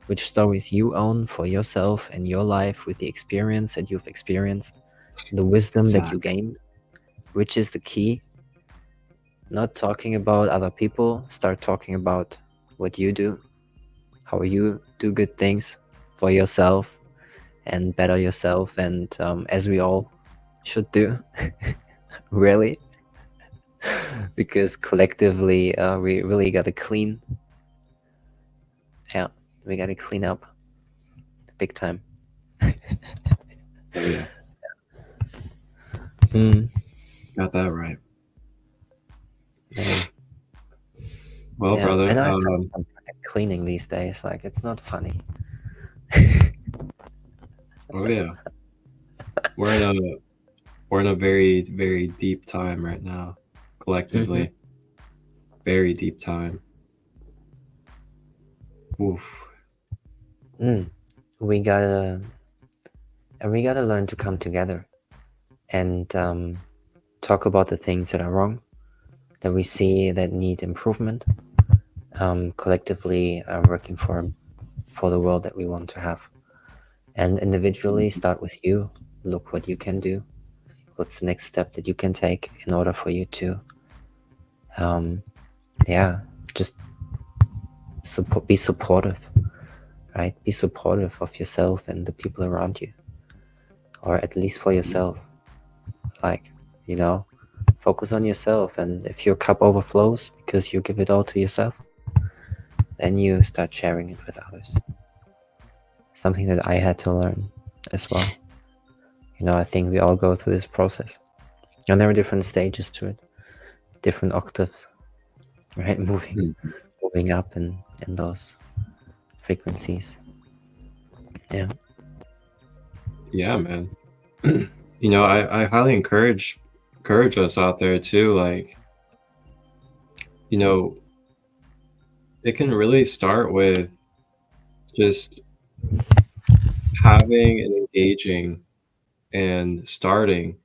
which stories you own for yourself and your life with the experience that you've experienced, the wisdom that you gained, which is the key. Not talking about other people, start talking about what you do, how you do good things for yourself and better yourself, and as we all should do, really. Because collectively, we really gotta clean. Yeah, we gotta clean up big time. Oh, yeah. Got that right. Yeah. Well, Yeah, brother, and I find some fucking cleaning these days, like, it's not funny. oh yeah, we're in a very, very deep time right now, collectively. Very deep time. Oof. We gotta learn to come together and talk about the things that are wrong, that we see that need improvement. Collectively working for the world that we want to have, and individually start with you. Look what you can do. What's the next step that you can take in order for you to just be supportive, right? Be supportive of yourself and the people around you, or at least for yourself. Like, focus on yourself, and if your cup overflows because you give it all to yourself, then you start sharing it with others. Something that I had to learn as well. I think we all go through this process, and there are different stages to it, different octaves, right? Moving up in those frequencies. Yeah, man. I highly encourage us out there too. Like, it can really start with just having and engaging and starting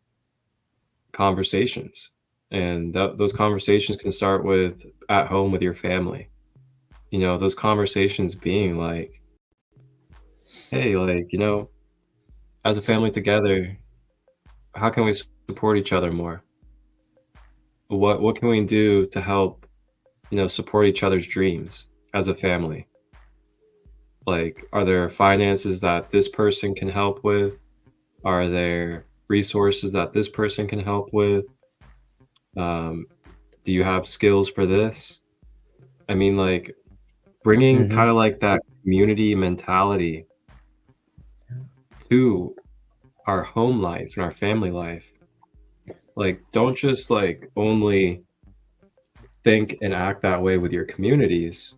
conversations. And those conversations can start with at home with your family. Those conversations being like, hey, like, as a family together, how can we support each other more? What can we do to help, support each other's dreams as a family? Like, are there finances that this person can help with? Are there resources that this person can help with? Do you have skills for this? I mean, like, bringing Mm-hmm. kind of like that community mentality to our home life and our family life. Like, don't just like only think and act that way with your communities,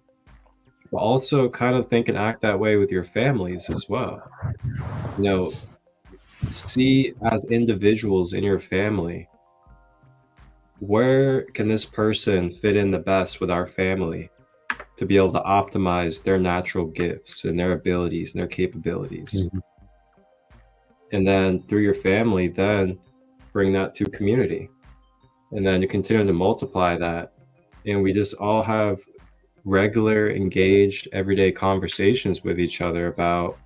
but also kind of think and act that way with your families as well. You know, see as individuals in your family, where can this person fit in the best with our family to be able to optimize their natural gifts and their abilities and their capabilities? Mm-hmm. And then through your family, then bring that to community. And then you continue to multiply that. And we just all have regular, engaged, everyday conversations with each other about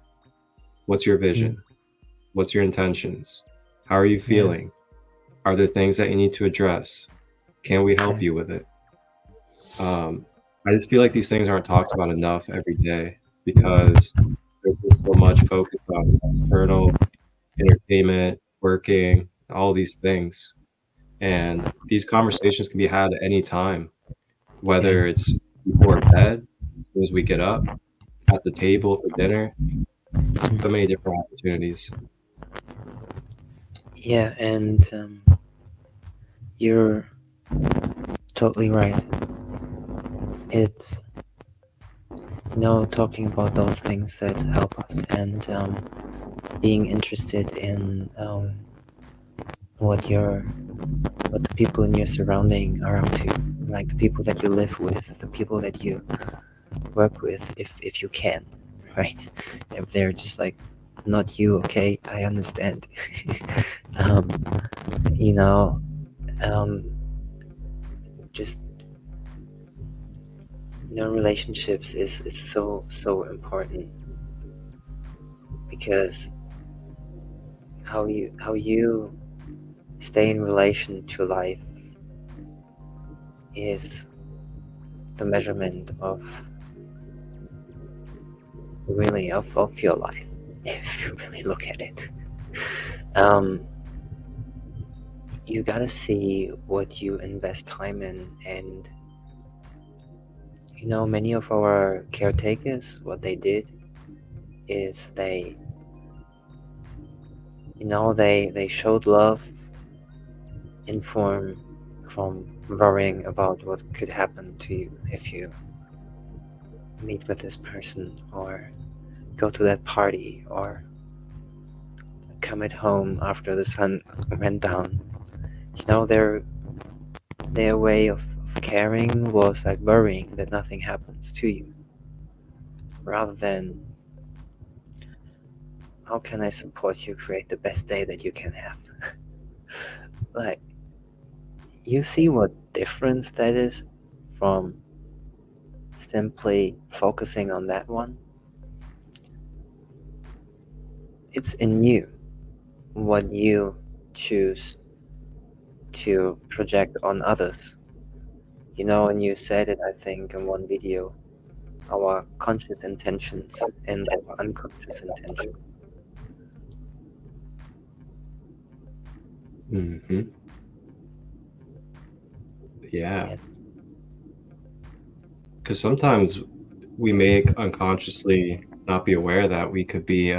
what's your vision? What's your intentions? How are you Yeah. feeling? Are there things that you need to address? Can we help Okay. you with it? I just feel like these things aren't talked about enough every day because there's just so much focus on external entertainment, working, all these things. And these conversations can be had at any time, Yeah. whether it's before bed, as soon as we get up, at the table for dinner, so many different opportunities. Yeah, and you're totally right. It's talking about those things that help us, and being interested in what the people in your surrounding are up to, like the people that you live with, the people that you work with, if you can, right? If they're just like not you, okay, I understand. um, you know, um, just relationships is so important, because how you stay in relation to life is the measurement of your life, if you really look at it. You gotta see what you invest time in, and many of our caretakers, what they did is they showed love in form from worrying about what could happen to you if you meet with this person, or go to that party, or come at home after the sun went down. Their way of caring was like worrying that nothing happens to you, rather than how can I support you create the best day that you can have. Like, you see what difference that is from simply focusing on that one? It's in you, what you choose to project on others. And you said it, I think, in one video, our conscious intentions and our unconscious intentions. Mm-hmm. Yeah, Yes. because sometimes we may unconsciously not be aware that we could be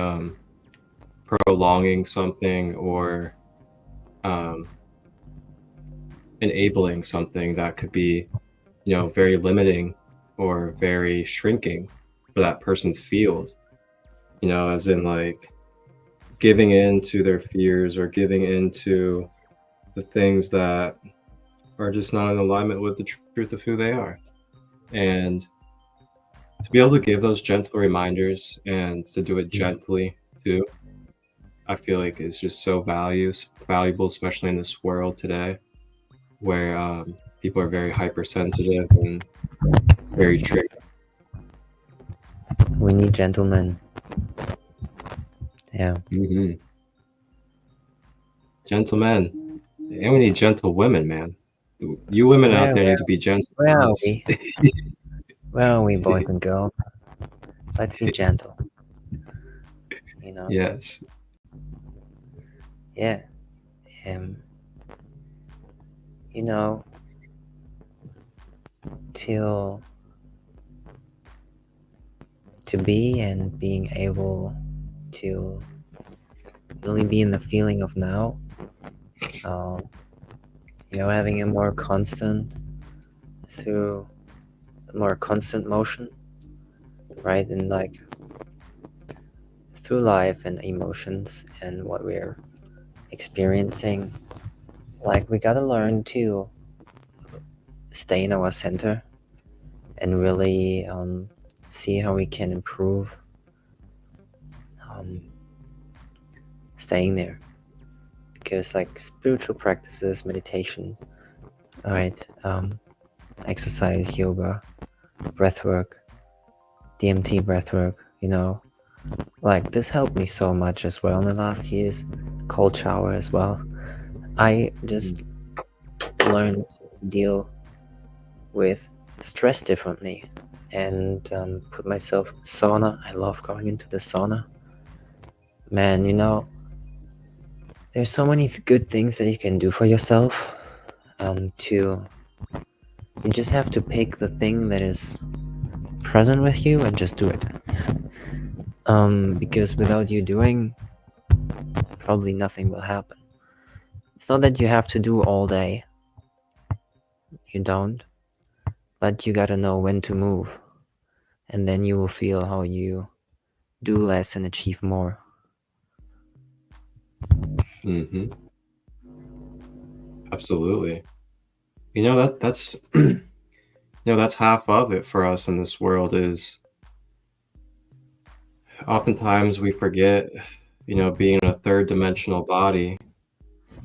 prolonging something or um, enabling something that could be, very limiting or very shrinking for that person's field. As in like giving in to their fears or giving into the things that are just not in alignment with the truth of who they are. And to be able to give those gentle reminders and to do it gently too, I feel like is just so valuable, especially in this world today where people are very hypersensitive and very triggered. We need gentlemen. Yeah. Mm-hmm. Gentlemen, and we need gentle women, man. You women out there need to be gentle. Where are we? Where are we, boys and girls? Let's be gentle. You know? Yes. Yeah. You know, to be and being able to really be in the feeling of now, you know, having a more constant motion, right? And like through life and emotions and what we're experiencing, like we gotta learn to stay in our center and really see how we can improve staying there. Because like spiritual practices, meditation, all right, exercise, yoga, breathwork, DMT breathwork, you know, like this helped me so much as well in the last years. Cold shower as well. I just learned to deal with stress differently and put myself in sauna. I love going into the sauna. Man, you know, there's so many good things that you can do for yourself. You just have to pick the thing that is present with you and just do it. Because without you doing, probably nothing will happen. It's not that you have to do all day. You don't. But you gotta know when to move. And then you will feel how you do less and achieve more. Mm-hmm. Absolutely. You know, that's you know, that's half of it for us in this world. Is oftentimes we forget, you know, being a third dimensional body,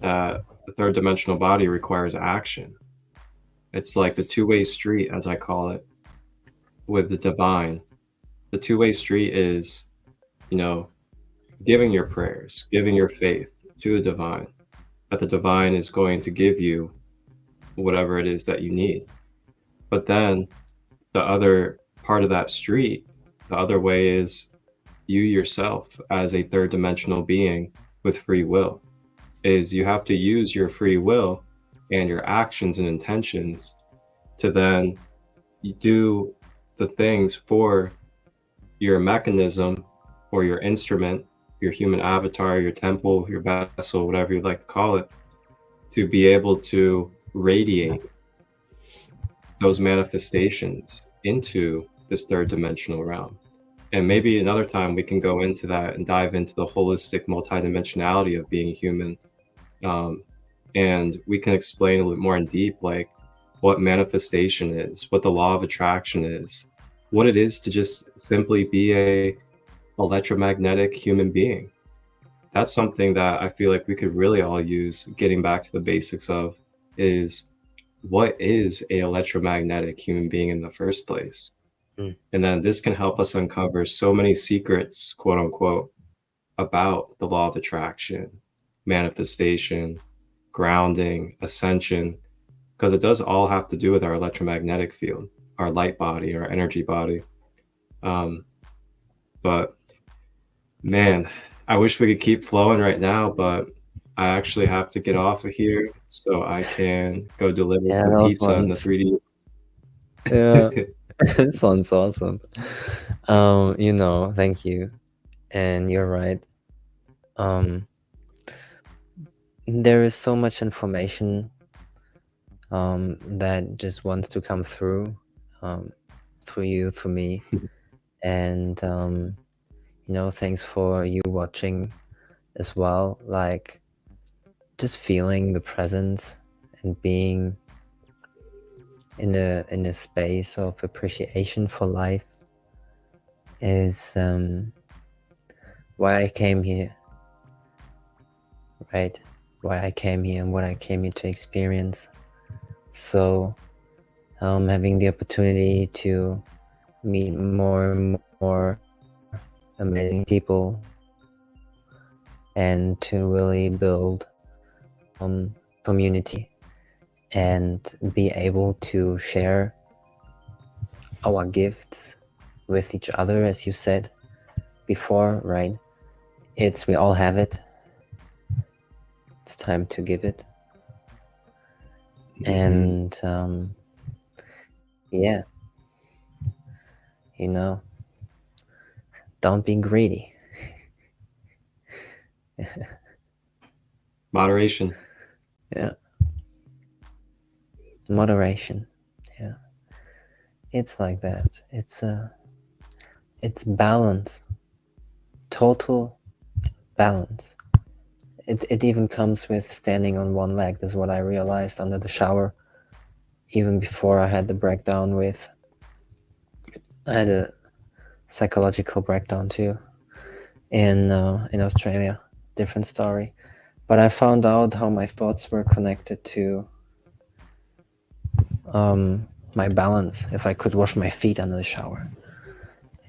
that the third dimensional body requires action. It's like the two-way street, as I call it, with the divine. The two-way street is, you know, giving your prayers, giving your faith to the divine, that the divine is going to give you whatever it is that you need. But then the other part of that street, the other way is you yourself as a third dimensional being with free will, is you have to use your free will and your actions and intentions to then do the things for your mechanism or your instrument, your human avatar, your temple, your vessel, whatever you'd like to call it, to be able to radiate those manifestations into this third dimensional realm. And maybe another time we can go into that and dive into the holistic multidimensionality of being human. And we can explain a little bit more in deep, like what manifestation is, what the law of attraction is, what it is to just simply be a electromagnetic human being. That's something that I feel like we could really all use, getting back to the basics of, is what is a electromagnetic human being in the first place? And then this can help us uncover so many secrets, quote unquote, about the law of attraction, manifestation, grounding, ascension, because it does all have to do with our electromagnetic field, our light body, our energy body. But man, I wish we could keep flowing right now, but I actually have to get off of here so I can go deliver some pizza in the 3D. Yeah. It sounds awesome. You know, thank you. And you're right. There is so much information that just wants to come through you, through me. And you know, thanks for you watching as well. Like just feeling the presence and being in a space of appreciation for life is why I came here, right? Why I came here and what I came here to experience. So having the opportunity to meet more and more amazing people and to really build community and be able to share our gifts with each other, as you said before, right? We all have it. It's time to give it. And yeah, don't be greedy. Moderation. Yeah. Moderation. Yeah. It's like that. It's balance. Total balance. It even comes with standing on one leg. That's what I realized under the shower. Even before I had the breakdown I had a psychological breakdown too in Australia. Different story. But I found out how my thoughts were connected to my balance, if I could wash my feet under the shower.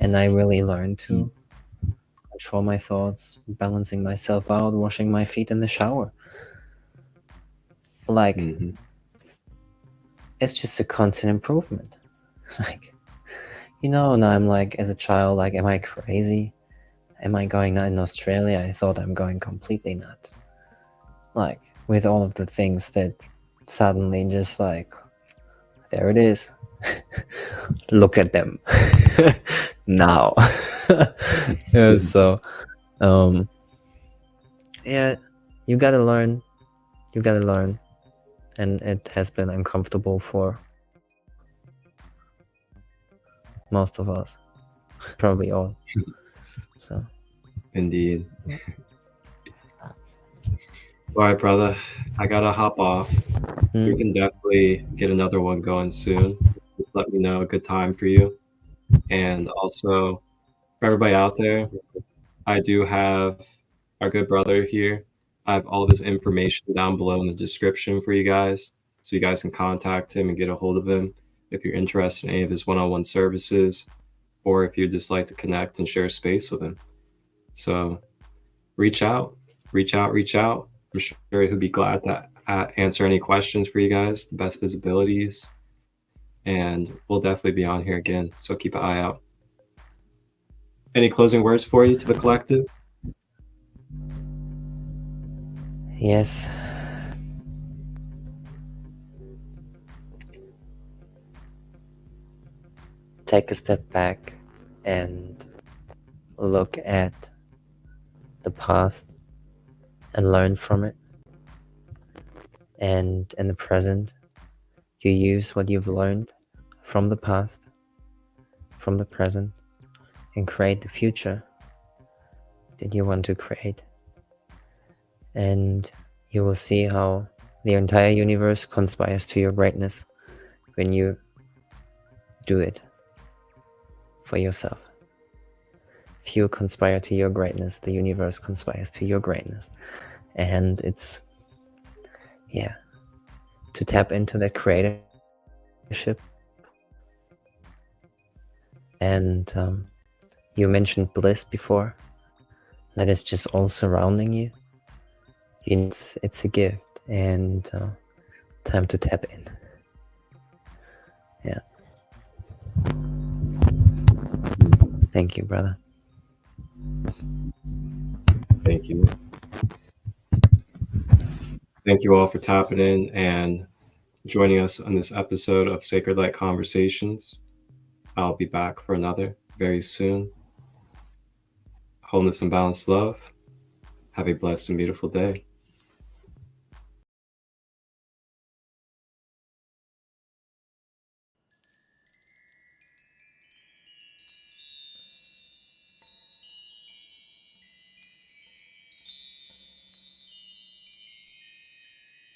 And I really learned to control my thoughts, balancing myself out, washing my feet in the shower. Like, it's just a constant improvement. Like, now I'm like, as a child, like, am I crazy? Am I going nuts? In Australia, I thought I'm going completely nuts. Like, with all of the things that suddenly just like, there it is. Look at them now. Yeah, so yeah, you gotta learn, and it has been uncomfortable for most of us, probably all. So Indeed. All right, brother, I gotta hop off. We can definitely get another one going soon. Just let me know a good time for you. And also, for everybody out there, I do have our good brother here. I have all of his information down below in the description for you guys, so you guys can contact him and get a hold of him if you're interested in any of his one-on-one services, or if you'd just like to connect and share space with him. So reach out. I'm sure he'll be glad to answer any questions for you guys, the best visibilities, and we'll definitely be on here again, so keep an eye out. Any closing words for you to the collective? yes, take a step back and look at the past and learn from it, and in the present you use what you've learned from the past, from the present, and create the future that you want to create. And you will see how the entire universe conspires to your greatness when you do it for yourself. If you conspire to your greatness, the universe conspires to your greatness. And it's, yeah, to tap into that creatorship. And you mentioned bliss before. That is just all surrounding you. It's a gift, and time to tap in. Yeah. Thank you, brother. Thank you. Thank you all for tapping in and joining us on this episode of Sacred Light Conversations. I'll be back for another very soon. Wholeness and balanced love. Have a blessed and beautiful day.